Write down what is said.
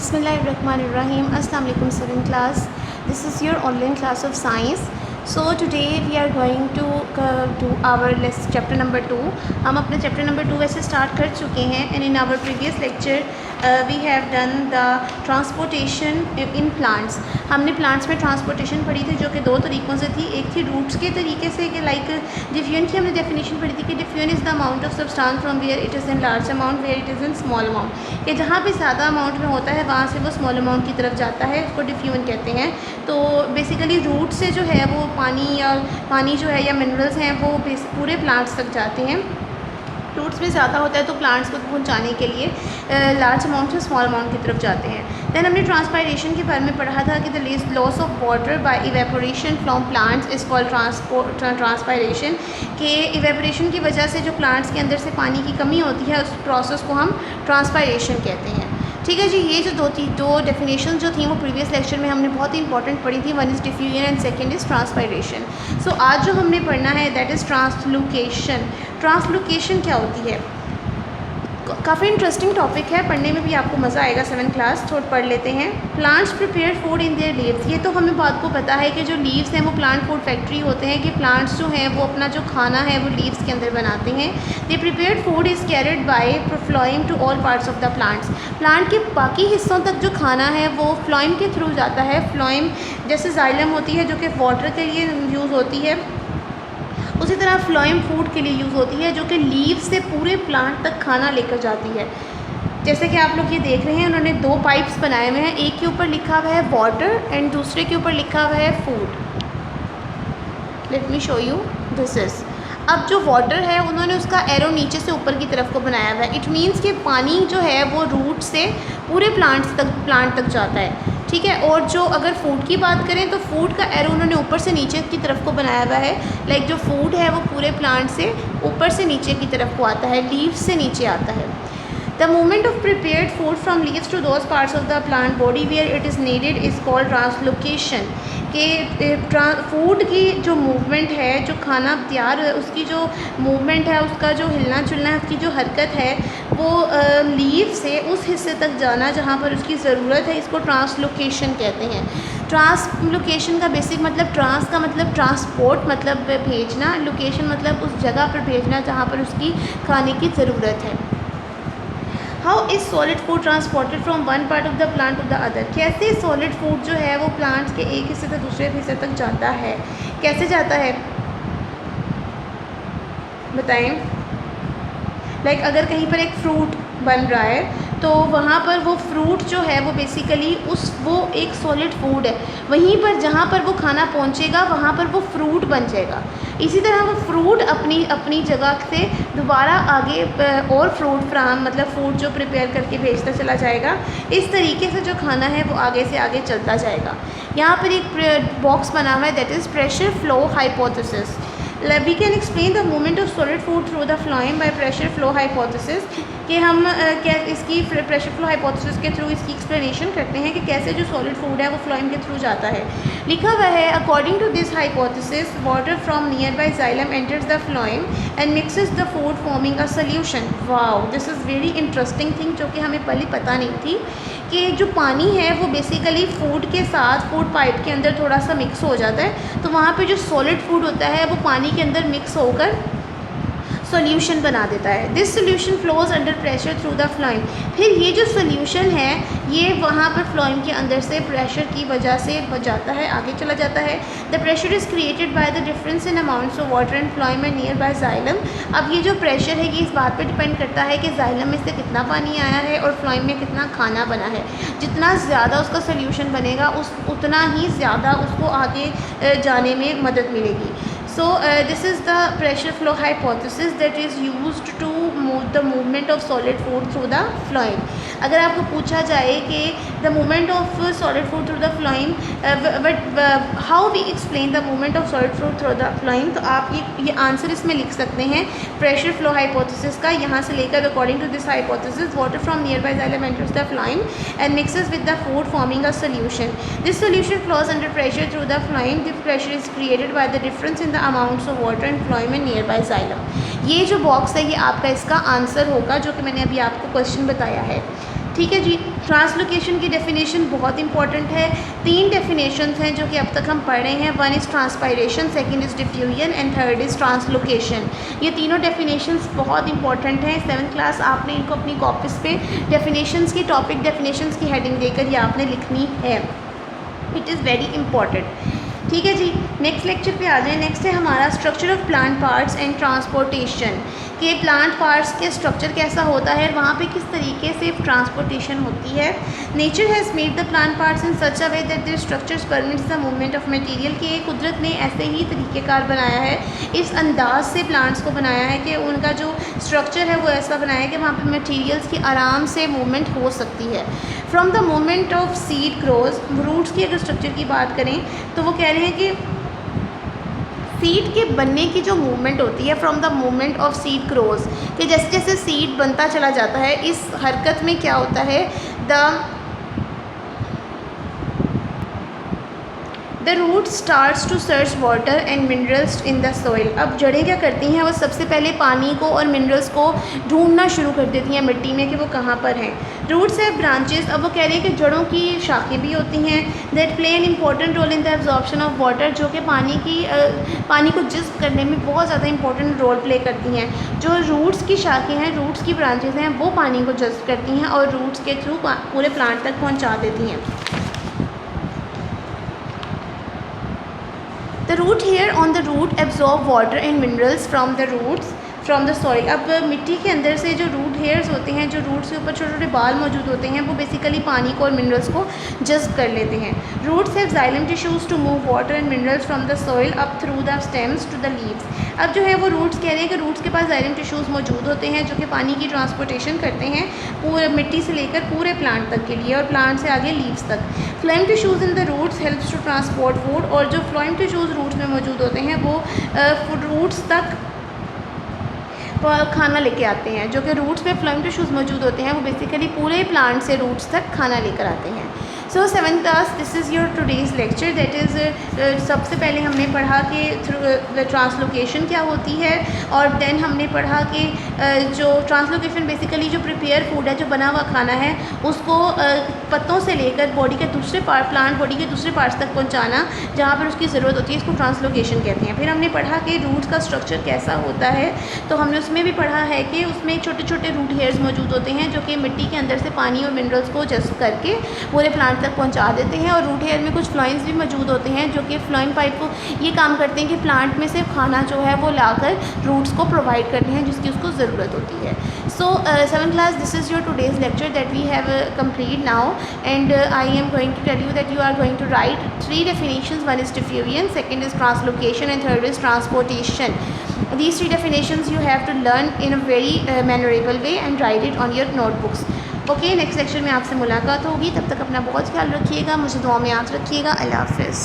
Bismillahirrahmanirrahim. Assalamu alaikum student class. This is your online class of science. So today we are going to do our chapter number 2. हम अपने chapter number 2 वैसे start कर चुके हैं and in our previous lecture we have done the transportation in plants. हमने plants में transportation पढ़ी थी जो कि दो तरीक़ों से थी. एक थी roots के तरीके से कि like diffuent की हमने definition पढ़ी थी कि diffuent is the amount of substance from where it is in large amount where it is in small amount. कि जहाँ पे ज़्यादा अमाउंट में होता है वहाँ से वो स्मॉल अमाउंट की तरफ जाता है, उसको डिफ्यूजन कहते हैं. तो बेसिकली रूट से जो है वो पानी जो है या मिनरल्स हैं वो पूरे प्लांट्स तक जाते हैं. रूट्स में ज़्यादा होता है तो प्लांट्स को पहुंचाने के लिए लार्ज अमाउंट से स्मॉल अमाउंट की तरफ जाते हैं. दैन हमने ट्रांसपायरेशन के बारे में पढ़ा था कि the loss of water bye evaporation from plants is called transpiration. कि इवेपोरेशन की वजह से जो प्लांट्स के अंदर से पानी की कमी होती है उस प्रोसेस को हम ट्रांसपायरेशन कहते हैं. ठीक है जी. ये जो दो डेफिनेशन जो थी वो प्रीवियस लेक्चर में हमने बहुत ही इंपॉर्टेंट पढ़ी थी. One is diffusion and second is transpiration. So आज जो हमने पढ़ना है दैट इज़ ट्रांसलोकेशन. ट्रांसलोकेशन क्या होती है? काफ़ी इंटरेस्टिंग टॉपिक है, पढ़ने में भी आपको मज़ा आएगा. 7th क्लास थोड़ा पढ़ लेते हैं. Plants prepare food in their leaves. ये तो हमें बात को पता है कि जो लीव्स हैं वो प्लांट फूड फैक्ट्री होते हैं कि प्लांट्स जो हैं वो अपना जो खाना है वो लीव्स के अंदर बनाते हैं. They prepared food is carried by phloem to all parts of the plants. Plant के बाकी हिस्सों तक जो खाना है वो फ्लोएम के थ्रू जाता है. फ्लोएम जैसे जाइलम होती है जो कि वाटर के लिए यूज़ होती है, उसी तरह फ्लोएम फूड के लिए यूज़ होती है जो कि लीव से पूरे प्लांट तक खाना लेकर जाती है. जैसे कि आप लोग ये देख रहे हैं उन्होंने दो पाइप्स बनाए हुए हैं. एक के ऊपर लिखा हुआ है वाटर एंड दूसरे के ऊपर लिखा हुआ है food. Let me show you. This is. अब जो वाटर है उन्होंने उसका एरो नीचे से ऊपर की तरफ को बनाया हुआ है. इट मीन्स कि पानी जो है वो रूट से पूरे प्लांट तक जाता है. ठीक है. और जो अगर फूड की बात करें तो फूड का एरो उन्होंने ऊपर से नीचे की तरफ को बनाया हुआ है. लाइक जो फूड है वो पूरे प्लांट से ऊपर से नीचे की तरफ को आता है, लीव्स से नीचे आता है. The movement of prepared food from leaves to those parts of the plant body where it is needed is called translocation. कि फूड की जो मूवमेंट है, जो खाना तैयार है उसकी जो मूवमेंट है, उसका जो हिलना चुलना है, उसकी जो हरकत है वो लीव से उस हिस्से तक जाना जहाँ पर उसकी ज़रूरत है, इसको ट्रांसलोकेशन कहते हैं. ट्रांसलोकेशन का बेसिक मतलब ट्रांस का मतलब ट्रांसपोर्ट मतलब भेजना, लोकेशन मतलब उस जगह पर भेजना जहाँ पर उसकी खाने की ज़रूरत है. How is solid food transported from one part of the plant to the other. कैसे सॉलिड फूड जो है वो प्लांट्स के एक हिस्से से दूसरे हिस्से तक जाता है, कैसे जाता है बताएं. लाइक अगर कहीं पर एक फ्रूट बन रहा है तो वहाँ पर वो फ्रूट जो है वो बेसिकली वो एक सॉलिड फूड है. वहीं पर जहाँ पर वो खाना पहुँचेगा वहाँ पर वो फ्रूट बन जाएगा. इसी तरह वो फ्रूट अपनी जगह से दोबारा आगे और फ्रूट फ्राम मतलब फूड जो प्रिपेयर करके भेजता चला जाएगा. इस तरीके से जो खाना है वो आगे से आगे चलता जाएगा. यहाँ पर एक बॉक्स बना हुआ है that is pressure flow hypothesis. We can explain the movement of solid food through the phloem by pressure flow hypothesis. कि हम क्या इसकी प्रेशर फ्लो हाइपोथेसिस के थ्रू इसकी एक्सप्लेनेशन करते हैं कि कैसे जो सॉलिड फूड है वो फ्लोएम के थ्रू जाता है. लिखा हुआ है according to this hypothesis water from nearby xylem enters the phloem and mixes the food forming a solution. Wow, this is very interesting thing जो कि हमें पहले पता नहीं थी कि जो पानी है वो बेसिकली फूड के साथ फूड पाइप के अंदर थोड़ा सा मिक्स हो जाता है. तो वहाँ पे जो सॉलिड फूड होता है वो पानी के अंदर मिक्स होकर सॉल्यूशन बना देता है. This solution flows under pressure through the phloem. फिर ये जो सॉल्यूशन है ये वहाँ पर फ्लोएम के अंदर से प्रेशर की वजह से जाता है, आगे चला जाता है. The pressure is created by the difference in amounts of water and phloem and near by xylem. अब ये जो प्रेशर है ये इस बात पे डिपेंड करता है कि जाइलम में से कितना पानी आया है और फ्लोएम में कितना खाना बना है. जितना ज़्यादा उसका सॉल्यूशन बनेगा उतना ही ज़्यादा उसको आगे जाने में मदद मिलेगी. So this is the pressure flow hypothesis that is used to move the movement of solid food through the phloem. अगर आपको पूछा जाए कि the movement of solid food through the phloem, but how we explain the movement of solid food through the phloem, तो आप ये answer इसमें लिख सकते हैं pressure flow hypothesis का. यहाँ से लेकर according to this hypothesis water from nearby xylem enters the phloem and mixes with the food forming a solution. This solution flows under pressure through the phloem. The pressure is created by the difference in the amounts of water and phloem and nearby xylem. ये जो box है ये आपका इसका answer होगा जो कि मैंने अभी आपको क्वेश्चन बताया है. ठीक है जी। ट्रांसलोकेशन की डेफिनेशन बहुत इंपॉर्टेंट है। 3 डेफिनेशंस हैं जो कि अब तक हम पढ़ रहे हैं। 1 is transpiration, second is diffusion and third is translocation. ये तीनों डेफिनेशंस बहुत इंपॉर्टेंट हैं। 7th क्लास आपने इनको अपनी कॉपीज़ पे डेफिनेशंस की टॉपिक डेफिनेशंस की हेडिंग देकर ये आपने लिखनी है। It is very important. ठीक है जी। नेक्स्ट लेक्चर पे आ जाए। नेक्स्ट है हमारा structure of plant parts and transportation, कि प्लांट पार्ट्स के स्ट्रक्चर कैसा होता है, वहाँ पे किस तरीके से ट्रांसपोर्टेशन होती है। Nature has made the plant parts in such a way that their structures permits the movement of material, कि कुदरत ने ऐसे ही तरीक़ेकार बनाया है, इस अंदाज से प्लांट्स को बनाया है कि उनका जो स्ट्रक्चर है वो ऐसा बनाया है कि वहाँ पर मटीरियल्स की आराम से मूवमेंट हो सकती है। From the moment of seed grows, roots की अगर स्ट्रक्चर की बात करें तो वो कह रहे हैं कि सीड के बनने की जो मूवमेंट होती है, from the moment of seed grows, कि जैसे जैसे सीड बनता चला जाता है, इस हरकत में क्या होता है, the root starts to search water and minerals in the soil. अब जड़ें क्या करती हैं, वो सबसे पहले पानी को और मिनरल्स को ढूंढना शुरू कर देती हैं मिट्टी में कि वो कहाँ पर हैं। रूट्स है ब्रांचेस, अब वो कह रहे हैं कि जड़ों की शाखें भी होती हैं, that play an important role in the absorption of water, जो कि पानी को जज़्ब करने में बहुत ज़्यादा इंपॉर्टेंट रोल प्ले करती हैं। जो रूट्स की शाखें हैं, रूट्स की ब्रांचेस हैं, वो पानी को जज़्ब करती हैं और रूट्स के थ्रू पूरे प्लांट तक पहुँचा देती हैं। The root hair on the root absorb water and minerals from the roots from the soil. अब मिट्टी के अंदर से जो रूट हेयर्स होते हैं, जो रूट्स के ऊपर छोटे छोटे बाल मौजूद होते हैं, वो बेसिकली पानी को और मिनरल्स को जज़्ब कर लेते हैं। Roots have xylem tissues to move water and minerals from the soil up through the stems to the leaves. अब जो है वो रूट्स कह रहे हैं कि रूट्स के पास जाइलम टिश्यूज़ मौजूद होते हैं जो कि पानी की ट्रांसपोर्टेशन करते हैं पूरे मिट्टी से लेकर पूरे प्लांट तक के लिए और प्लांट से आगे लीव्स तक। Phloem tissues in the roots helps to transport food, और जो फ्लोएम टिश्यूज़ रूट्स में मौजूद होते हैं वो रूट्स तक खाना लेके आते हैं। जो कि रूट्स में फ्लोएम टिश्यूज़ मौजूद होते हैं वो बेसिकली पूरे प्लांट से रूट्स तक खाना लेकर आते हैं। सो 7th class, this is your today's lecture, that is सबसे पहले हमने पढ़ा कि ट्रांसलोकेशन क्या होती है, और देन हमने पढ़ा कि जो ट्रांसलोकेशन बेसिकली जो प्रिपेयर फूड है, जो बना हुआ खाना है, उसको पत्तों से लेकर बॉडी के दूसरे पार्ट, प्लांट बॉडी के दूसरे पार्ट्स तक पहुंचाना जहाँ पर उसकी ज़रूरत होती है, इसको ट्रांसलोकेशन कहते हैं। फिर हमने पढ़ा कि रूट्स का स्ट्रक्चर कैसा होता है, तो हमने उसमें भी पढ़ा है कि उसमें छोटे छोटे रूट हेयर्स मौजूद होते हैं जो कि मिट्टी के अंदर से पानी और मिनरल्स को जज़्ब करके पूरे प्लांट तक पहुंचा देते हैं। और रूट हेयर में कुछ फ्लोएम्स भी मौजूद होते हैं जो कि फ्लोएम पाइप को ये काम करते हैं कि प्लांट में से खाना जो है वो लाकर रूट्स को प्रोवाइड करते हैं जिसकी उसको ज़रूरत होती है। So 7th class, this is your today's lecture that we have complete now, and I am going to tell you that you are going to write 3 definitions. 1 is diffusion, second is translocation, and third is transportation. These 3 definitions you have to learn in a very memorable way and write it on your notebooks. Okay, next lecture में आपसे मुलाकात होगी। तब तक अपना बहुत ख्याल रखिएगा, मुझे दुआ में याद रखिएगा। अल्लाह हाफ़िज़।